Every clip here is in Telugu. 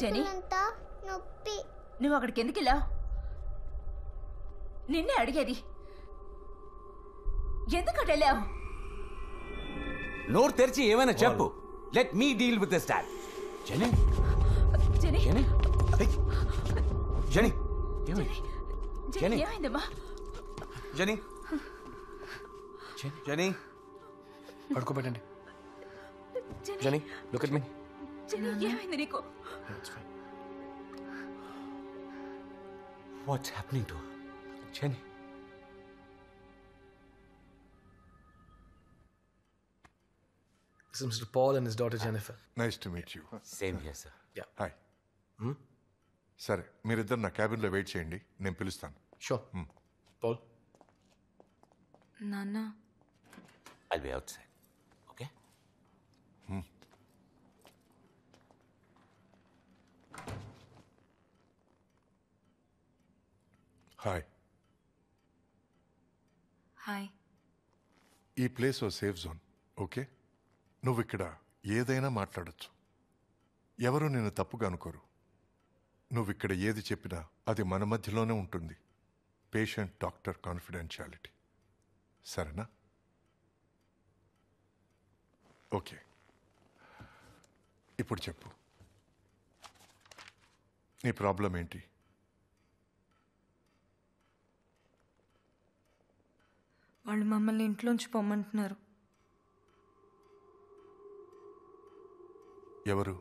చేతులంతా నొప్పి. నువ్వు అక్కడికి ఎందుకు వెళ్ళావు? నిన్నే అడిగేది. ఎందుకు వెళ్ళావు? నోరు తెరిచి ఏమైనా చెప్పు. Let me deal with this dad. Jenny Jenny Jenny Jenny Jenny ఏమైందమ్మా? జెనీ జెనీ పడుకోబెట్టండి. Jenny look at me. Jenny ఏమైంది నీకు? What's happening to Jenny? This is Mr. Paul and his daughter Jennifer. Nice to meet you. Same here sir. Yeah. Hi. సరే మీరిద్దరు నా క్యాబిన్లో వెయిట్ చేయండి, నేను పిలుస్తాను. Sure. Paul. నాన్న I'll be outside. Okay? Hi. Hi. ఈ ప్లేస్ ఓ సేఫ్ జోన్. ఓకే, నువ్వు ఇక్కడ ఏదైనా మాట్లాడచ్చు. ఎవరు నేను తప్పుగా అనుకోరు. నువ్వు ఇక్కడ ఏది చెప్పినా అది మన మధ్యలోనే ఉంటుంది. Patient doctor confidentiality. సరేనా? ఓకే, ఇప్పుడు చెప్పు, నీ ప్రాబ్లం ఏంటి? వాళ్ళు మమ్మల్ని ఇంట్లోంచి పొమ్మంటున్నారు. ఎవరు?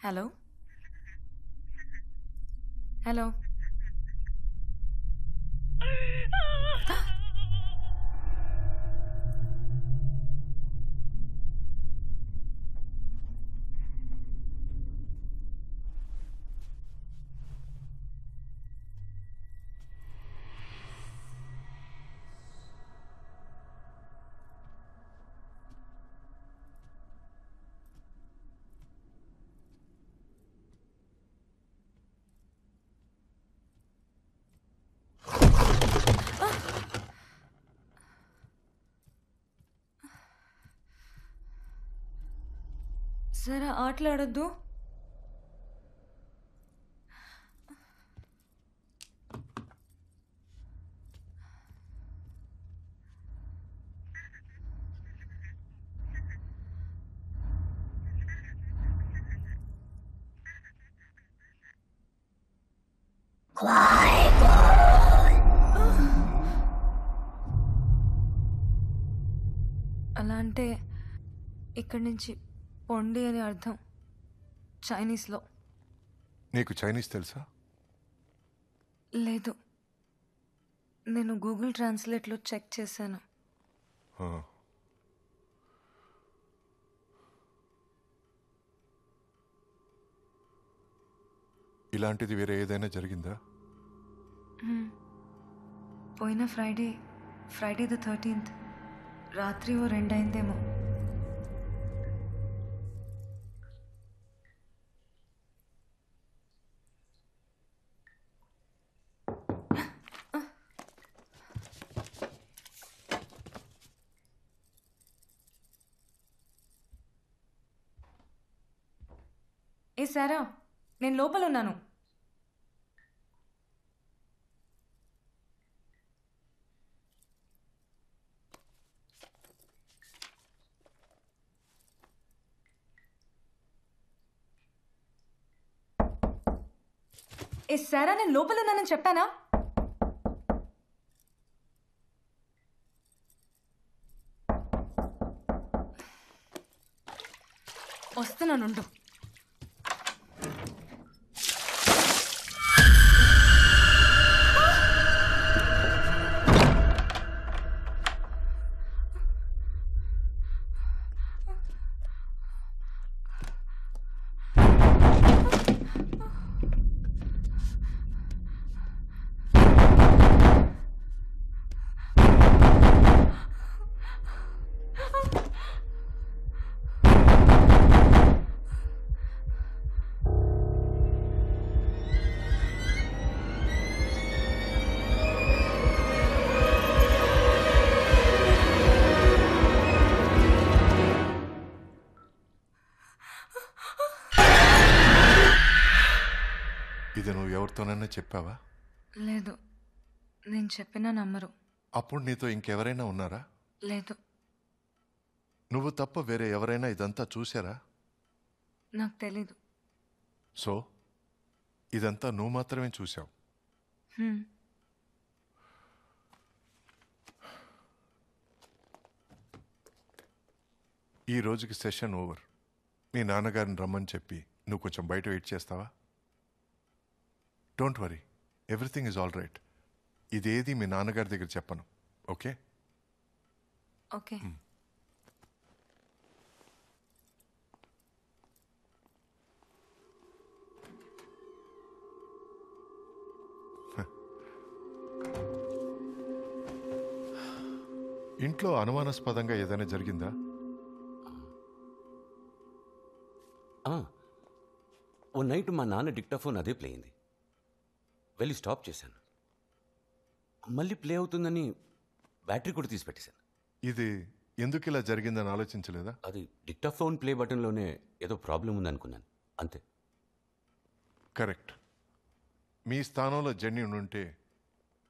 Hello hello. సరే ఆటలాడద్దు. అలా అంటే ఇక్కడి నుంచి పొండి అని అర్థం చైనీస్లో. నీకు చైనీస్ తెలుసా? లేదు, నేను గూగుల్ ట్రాన్స్లేట్లో చెక్ చేశాను. ఇలాంటిది వేరే ఏదైనా జరిగిందా? పోయిన ఫ్రైడే ద 13th రాత్రి ఓ 2 అయిందేమో. ఏ సారా, నేను లోపల ఉన్నాను. ఏ సారా, నేను లోపల ఉన్నానని చెప్పానా? వస్తున్నానుండు. ఎవరితోనైనా చెప్పావా? లేదు, నేను చెప్పినా నమ్మరు. అప్పుడు నీతో ఇంకెవరైనా ఉన్నారా? లేదు, నువ్వు తప్ప వేరే ఎవరైనా ఇదంతా చూసారా? నాకు తెలీదు. సో ఇదంతా నువ్వు మాత్రమే చూసావు. హ్మ్. ఈ రోజుకి సెషన్ ఓవర్. మీ నాన్నగారిని రమ్మని చెప్పి నువ్వు కొంచెం బయట వెయిట్ చేస్తావా? Don't worry, everything is all right. ఇదేది మీ నాన్నగారి దగ్గర చెప్పను, ఓకే? ఓకే. ఇంట్లో అనుమానాస్పదంగా ఏదైనా జరిగిందా? ఓ నైట్ మా నాన్న డిక్టాఫోన్ అదే ప్లే అయింది. వెళ్ళి స్టాప్ చేశాను. మళ్ళీ ప్లే అవుతుందని బ్యాటరీ కూడా తీసి పెట్టేశాను. ఇది ఎందుకు ఇలా జరిగిందని ఆలోచించలేదా? అది డిక్టాఫోన్ ప్లే బటన్లోనే ఏదో ప్రాబ్లం ఉందనుకున్నాను, అంతే. కరెక్ట్. మీ స్థానంలో జెన్నీ ఉంటే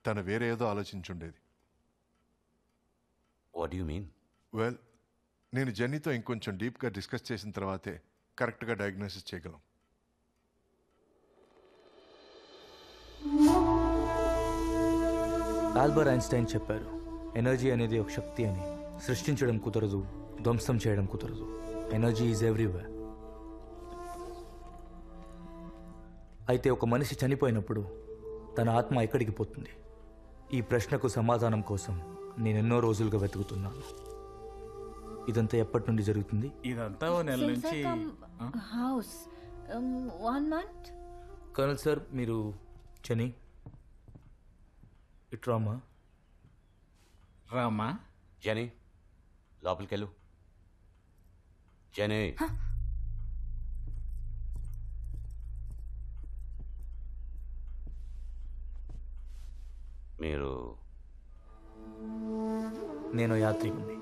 తను వేరే ఏదో ఆలోచించుండేది. What you mean? వెల్, నేను జెన్నీతో ఇంకొంచెం డీప్గా డిస్కస్ చేసిన తర్వాతే కరెక్ట్గా డయాగ్నోసిస్ చేయగలం. ఆల్బర్ట్ ఐన్స్టైన్ చెప్పారు, ఎనర్జీ అనేది ఒక శక్తి అని. సృష్టించడం కుదరదు, ధ్వంసం చేయడం కుదరదు. Energy is everywhere. అయితే ఒక మనిషి చనిపోయినప్పుడు తన ఆత్మ ఎక్కడికి పోతుంది? ఈ ప్రశ్నకు సమాధానం కోసం నేను ఎన్నో రోజులుగా వెతుకుతున్నాను. ఇదంతా ఎప్పటి నుండి జరుగుతుంది? ఇదంతా ఓ నెల నుంచి హౌస్ 1 month. కర్నల్ సార్, మీరు జెనీ ఇట్రామా? రామా. జెనీ లోపలికెళ్ళు. జెనీ, మీరు నేను యాత్రికుణ్ణి.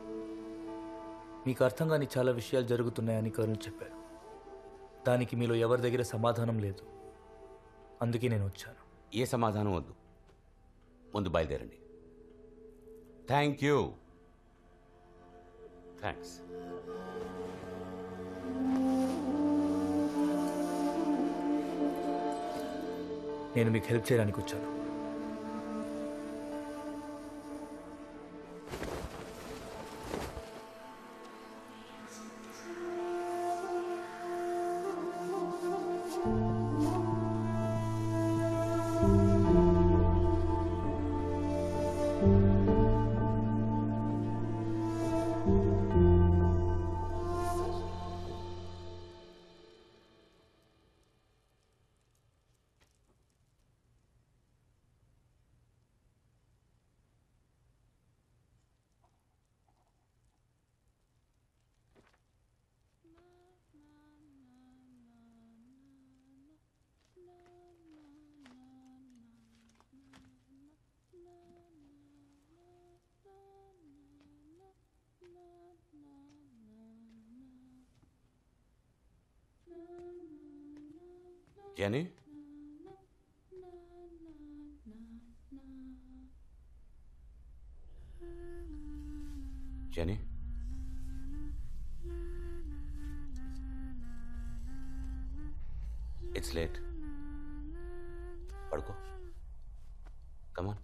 మీకు అర్థం కాని చాలా విషయాలు జరుగుతున్నాయని కర్నల్ చెప్పారు. దానికి మీలో ఎవరి దగ్గర సమాధానం లేదు. అందుకే నేను వచ్చాను. ఏ సమాధానం వద్దు, ముందు బయలుదేరండి. Thank you. థ్యాంక్స్. నేను మీకు హెల్ప్ చేయడానికి వచ్చాను. Jenny, Jenny, it's late. పడుకో. కమాన్.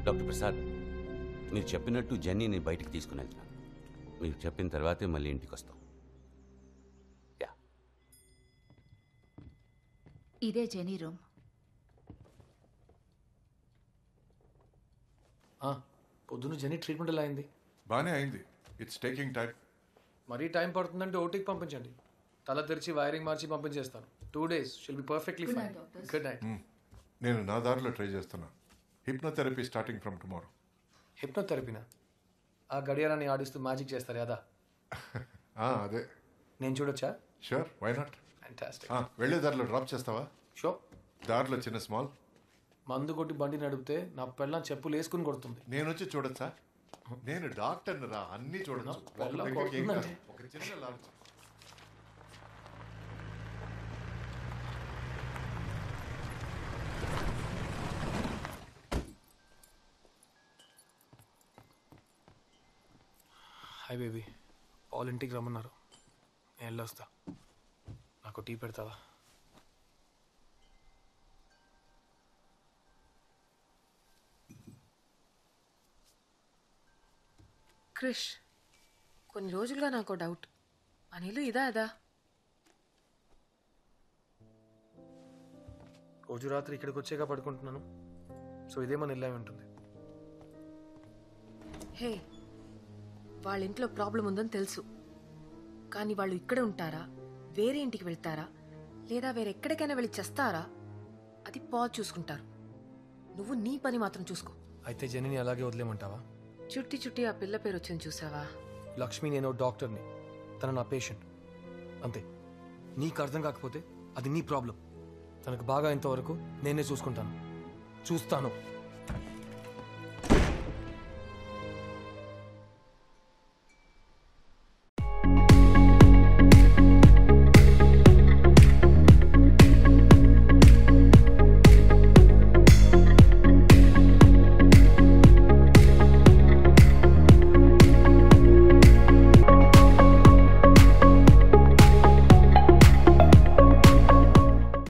డాక్టర్ ప్రసాద్, మీరు చెప్పినట్టు జెన్నీని బయటికి తీసుకుని వెళ్తున్నాను. మీరు చెప్పిన తర్వాతే మళ్ళీ ఇంటికి వస్తాం. యా. ఇదే జెనీ రూమ్. పొద్దున్న జెనీ ట్రీట్మెంట్ ఎలా అయింది? బాగానే అయింది. It's taking time. మరీ టైం పడుతుందంటే ఓటీకి పంపించండి. తల తెరిచి వైరింగ్ మార్చి పంపించేస్తాను. 2 days she'll be perfectly fine. Good night. నేను నా దారిలో ట్రై చేస్తున్నా. Hypnotherapy starting from tomorrow. హిప్నోథెరపీనా? ఆ గడియారాన్ని ఆడిస్తూ మ్యాజిక్ చేస్తారు కదా? అదే. నేను చూడొచ్చా? Sure, why not. ఫ్యాంటాస్టిక్. వెళ్ళే దారిలో డ్రాప్ చేస్తావా? షో. దారిలో చిన్న స్మాల్. మందు కొట్టి బండి నడిపితే నా పెళ్ళం చెప్పులు వేసుకుని కొడుతుంది. నేను వచ్చి చూడొచ్చా? నేను డాక్టర్ని రా, అన్నీ చూడొచ్చు. పెళ్ళం ఒక కొడుతుందంటే. చిన్న లాంచ్. హాయ్ బేబీ, పాల్ ఇంటికి రమ్మన్నారు, నేను వెళ్ళొస్తా. నాకు టీ పెడతావా? క్రిష్, కొన్ని రోజులుగా నాకు డౌట్, మన ఇల్లు ఇదా అదా? రోజు రాత్రి ఇక్కడికి వచ్చాక పడుకుంటున్నాను, సో ఇదే మన ఇల్లు అయి ఉంటుంది. హే, వాళ్ళ ఇంట్లో ప్రాబ్లం ఉందని తెలుసు, కానీ వాళ్ళు ఇక్కడే ఉంటారా, వేరే ఇంటికి వెళ్తారా, లేదా వేరెక్కడికైనా వెళ్ళి చేస్తారా, అది పాజ్ చూసుకుంటారు. నువ్వు నీ పని మాత్రం చూసుకో. అయితే జెన్నీని అలాగే వదిలేమంటావా? చుట్టి చుట్టి ఆ పిల్ల పేరు వచ్చింది చూసావా? లక్ష్మి, నేను డాక్టర్ని, తన నా పేషెంట్, అంతే. నీకు అర్థం కాకపోతే అది నీ ప్రాబ్లం. తనకు బాగా ఇంతవరకు నేనే చూసుకుంటాను, చూస్తాను.